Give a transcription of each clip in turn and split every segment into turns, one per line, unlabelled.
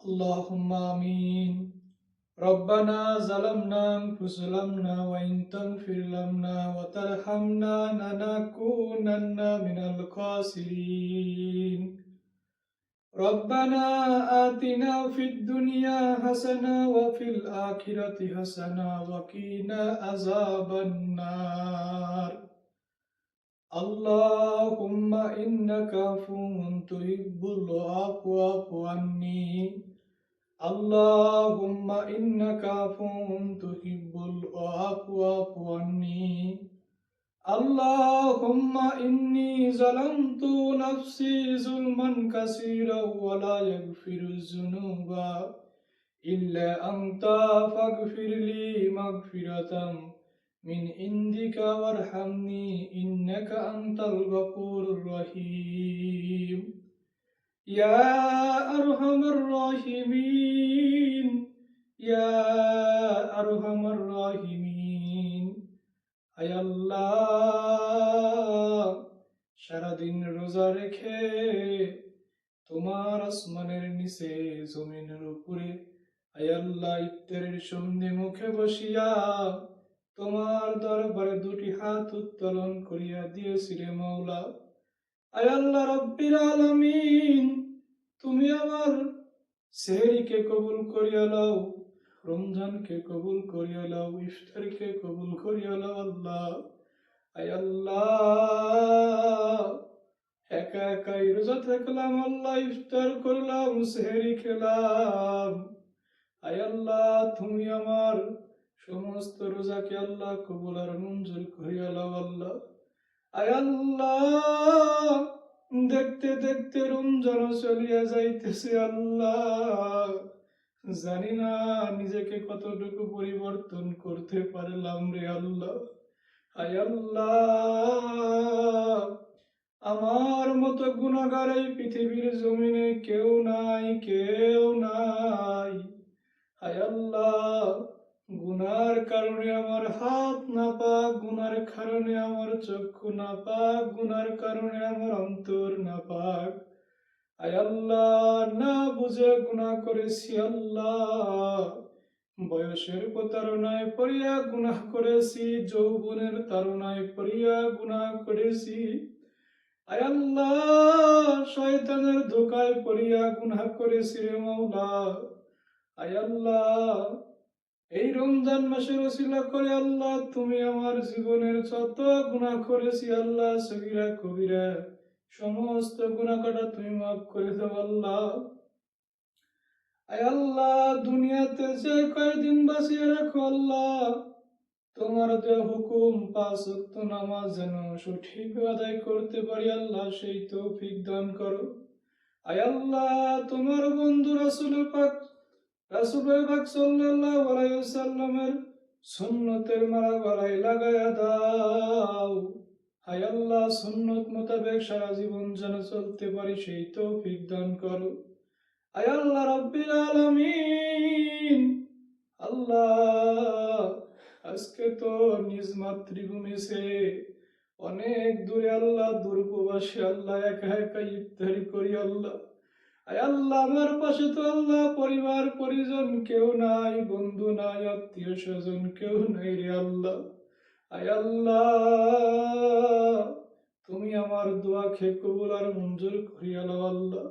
اللهم آمين. ربنا ظلمنا أنفسنا وإن تغفر لنا وترحمنا لنكونن من الخاسرين. ربنا آتنا في الدنيا حسنة وفي الآخرة حسنة وقنا عذاب النار. اللهم إنك عفو تحب العفو فاعف عني. اللهم إنك عفو تحب العفو فاعف عني. اللهم إني ظلمت نفسي ظلما كثيرا ولا يغفر الذنوب إلا أنت فاغفر لي مغفرة من عندك وارحمني إنك أنت الغفور الرحيم. يا أرحم الراحمين يا أرحم الراحمين। হায় আল্লাহ, সারাদিন রোজা রেখে তোমার আসমানের নিচে জমিনের উপরে হায় আল্লাহ ইফতারের সন্ধে মুখে বসিয়া তোমার দরবারে দুটি হাত উত্তোলন করিয়া দিয়েছি রে মাওলা। আয় আল্লাহ রব্বিল আলামিন, তুমি আমার সেহরিকে কবুল করিয়া লও, রমজানকে কবুল করিয়া লও, ইফতারকে কবুল করিয়া লও আল্লাহ। আয় আল্লাহ, একা একাই রোজা থাকলাম আল্লাহ, ইফতার করলাম, সেহরি খেলাম। আয় আল্লাহ, তুমি আমার সমস্ত রোজাকে আল্লাহ কবুল আর মঞ্জুর করিয়া লও আল্লাহ। আয় আল্লাহ, দেখতে দেখতে রমজান চলিয়া যাইতেছে আল্লাহ, জানি না নিজেকে কতটুকু পরিবর্তন করতে পারলাম রে আল্লাহ। আয় আল্লাহ, আমার মতো গুনাহগার এই পৃথিবীর জমিনে কেউ নাই, কেউ নাই। আয় আল্লাহ, গুনার কারণে আমার হাত নাপাক, গুনার কারণে আমার চক্ষু নাপাক, গুনার কারণে আমার অন্তর নাপাক। আয় আল্লাহ, না বুঝে গুনাহ করেছি আল্লাহ। বয়সের প্রতারণায় পড়িয়া গুনাহ করেছি, যৌবনের তাড়নায় পড়িয়া গুনাহ করেছি। আয় আল্লাহ, শয়তানের ধোঁকায় পড়িয়া গুনাহ করেছি রে মাওলা। আয় আল্লাহ, এই রমজান মাসের ওসিলা করে আল্লাহ, তুমি আমার জীবনের যত গুনাহ করেছি আল্লাহ, সগীরা কবিরা সমস্ত গুনাহ কাটা তুমি মাফ করে দাও আল্লাহ। আয় আল্লাহ, দুনিয়াতে যে কয়দিন বাঁচিয়ে রাখো আল্লাহ, তোমার দেওয়া হুকুম পাঁচ ওয়াক্ত নামাজ যেন সঠিক আদায় করতে পারি আল্লাহ, সেই তৌফিক দান করো। আয় আল্লাহ, তোমার বন্ধু রাসূল পাক সাল্লাল্লাহু আলাইহি ওয়াসাল্লামের সুন্নতের মালা গলায় লাগায়া দাও। হায় আল্লাহ, সুন্নত মোতাবেক সারা জীবন যেন চলতে পারি সেই তৌফিক দান করো। আয় আল্লাহ রাব্বিল আলামিন, আল্লাহ আজকে তো নিজ মাতৃভূমি সে অনেক দূরে আল্লাহ, দূরপ্রবাসী আল্লাহ, একা একা ইফতারি করি আল্লাহ। আয় আল্লাহ, আমার পাশে তো আল্লাহ পরিবার পরিজন কেউ নাই, বন্ধু নাই, আত্মীয় স্বজন কেউ নাই রে আল্লাহ। আয় আল্লাহ, তুমি আমার দোয়া খেয়ে কবুল আর মঞ্জুর করিয়া লও আল্লাহ।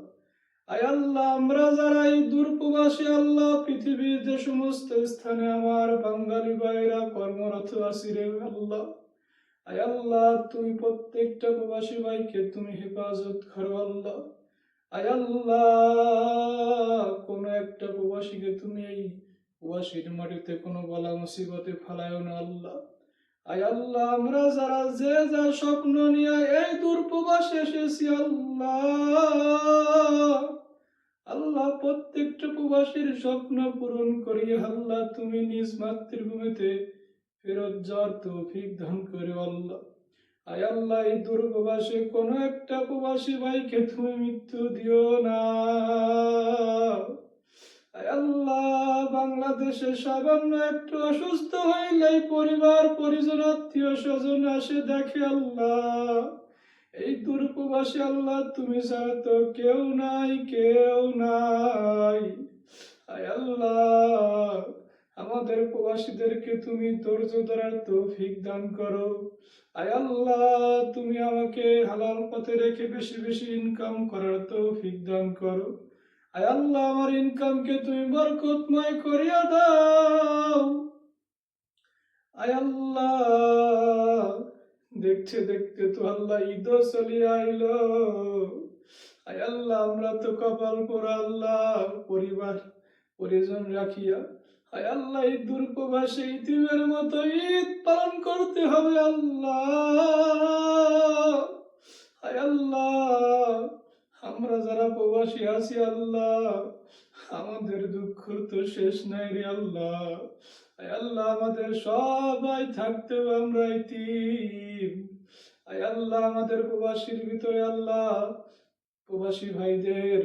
আয় আল্লাহ, আমরা যারা এই দূরপ্রবাসী আল্লাহ, পৃথিবীর যে সমস্ত স্থানে আমার বাঙালি ভাইরা কর্মরত আছি রে আল্লাহ, আয় আল্লাহ, তুমি প্রত্যেকটা প্রবাসী ভাইকে তুমি হেফাজত করো আল্লাহ। আয় আল্লাহ, কোন একটা প্রবাসীকে তুমি এই প্রবাসীর মাটিতে কোনো বালা মুসিবতে ফেলায়ও না আল্লাহ। আয় আল্লাহ, আমরা যারা যে যা স্বপ্ন নিয়ে এই দূর প্রবাসে এসেছি আল্লাহ, আল্লাহ প্রত্যেকটা প্রবাসীর স্বপ্ন পূরণ করিয়া আল্লাহ, তুমি নিজ মাতৃভূমিতে ফেরত যাওয়ার তৌফিক দান করো আল্লাহ। আয় আল্লাহ, এই দূরপ্রবাসে কোন একটা প্রবাসী ভাইকে তুমি মৃত্যু দিও না। আয় আল্লাহ, বাংলাদেশে সামান্য একটু অসুস্থ হইলেই পরিবার পরিজন আত্মীয় স্বজন আসে দেখে আল্লাহ। এই দূরপ্রবাসী আল্লাহ, তুমি ছাড়া তো কেউ নাই, কেউ নাই। আয় আল্লাহ, আমাদের প্রবাসীদেরকে তুমি ধৈর্য ধরার তৌফিক দান করো। আয় আল্লাহ, তুমি আমাকে হালাল পথে রেখে বেশি বেশি ইনকাম করার তৌফিক দান করো। আয় আল্লাহ, আমার ইনকামকে তুমি বরকতময় করিয়া দাও। আয় আল্লাহ, দেখতে দেখতে তো আল্লাহ ঈদও চলিয়া আইল। আয় আল্লাহ, আমরা তো কপাল পোড়া আল্লাহ, পরিবার পরিজন রাখিয়া আয় আল্লাহ এই দূরপ্রবাসে ইতিমের মতো ঈদ পালন করতে হবে আল্লাহ। আয় আল্লাহ, আমরা যারা প্রবাসী আছি আল্লাহ, আমাদের দুঃখ তো শেষ নাই রে আল্লাহ। আয় আল্লাহ, আমাদের সবাই থাকতেও আমরা ইতিম। আয় আল্লাহ, আমাদের প্রবাসীর ভিতরে আল্লাহ, প্রবাসী ভাইদের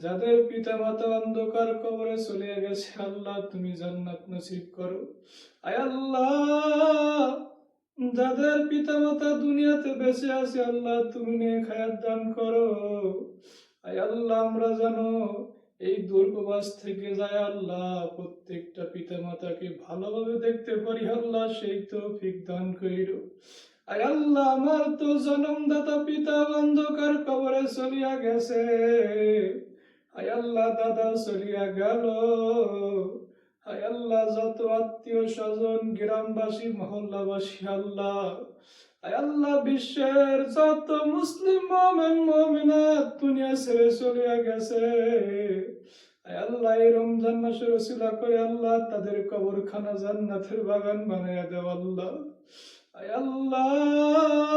যাদের পিতা মাতা অন্ধকার কবরে চলে গেছে আল্লাহ, তুমি জান্নাত নসিব করো। আয় আল্লাহ, যাদের পিতা মাতা দুনিয়াতে বেঁচে আছে আল্লাহ, তুমি নেক হায়াত দান করো। আয় আল্লাহ, আমরা জানো এই দূরপ্রবাস থেকে যায় আল্লাহ, প্রত্যেকটা পিতা মাতাকে ভালোভাবে দেখতে পারি আল্লাহ, সেই তৌফিক দান কইরো। আয় আল্লাহ, আমার তো জন্মদাতা পিতা অন্ধকার কবরে চলিয়া গেছে। আয় আল্লাহ, দাদা চলিয়া গেল। আয় আল্লাহ, যত আত্মীয় স্বজন, গ্রামবাসী, মহল্লাবাসী আল্লাহ, আয় আল্লাহ, বিশ্বের যত মুসলিম মুমিন মুমিনাত দুনিয়া ছেড়ে চলিয়া গেছে। আয় আল্লাহ, এই রমজান মাসের ওসিলা করে আল্লাহ তাদের কবরখানা জান্নাতের বাগান বানাইয়া দেও আল্লাহ। আয় আল্লাহ,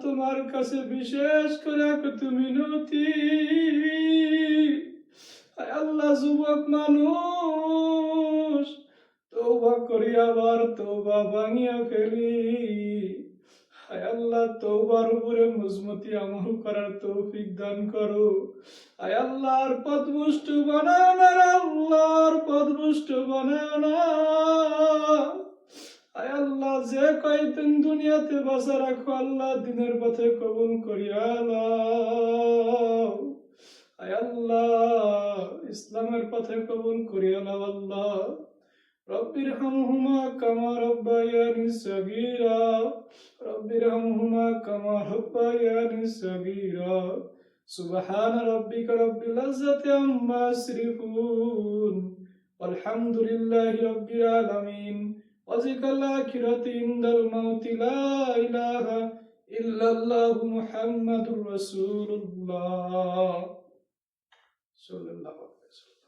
তোমার কাছে বিশেষ করে একটু মিনতি। আয় আল্লাহ, যুবক মানুষ তওবা করি আবার তওবা ভাঙিয়া ফেলি। আয় আল্লাহ, তওবার উপরে মজবুতি আমল করার তৌফিক দান করো। আয় আল্লাহর পথভ্রষ্ট বানাও না রে আল্লাহর পথভ্রষ্ট বানাও না। আয় আল্লাহ, যে কয়দিন দুনিয়াতে বাঁচা রাখো আল্লাহ, দিনের পথে কবুল করিয়া নাও। আয় আল্লাহ, ইসলামের পথে কবুল করিয়া নাও আল্লাহ। রব্বিরহামহুমা কামা রব্বায়ানি সগীরা, রব্বিরহামহুমা কামা রব্বায়ানি সগীরা। সুবহান রাব্বিকা রব্বিল ইজ্জাতি আম্মা ইয়াসিফুন, ওয়ালহামদুলিল্লাহি রাব্বিল আলামিন। وذكر الآخرة عند الموت لا إله إلا الله محمد رسول الله صلى الله عليه وسلم.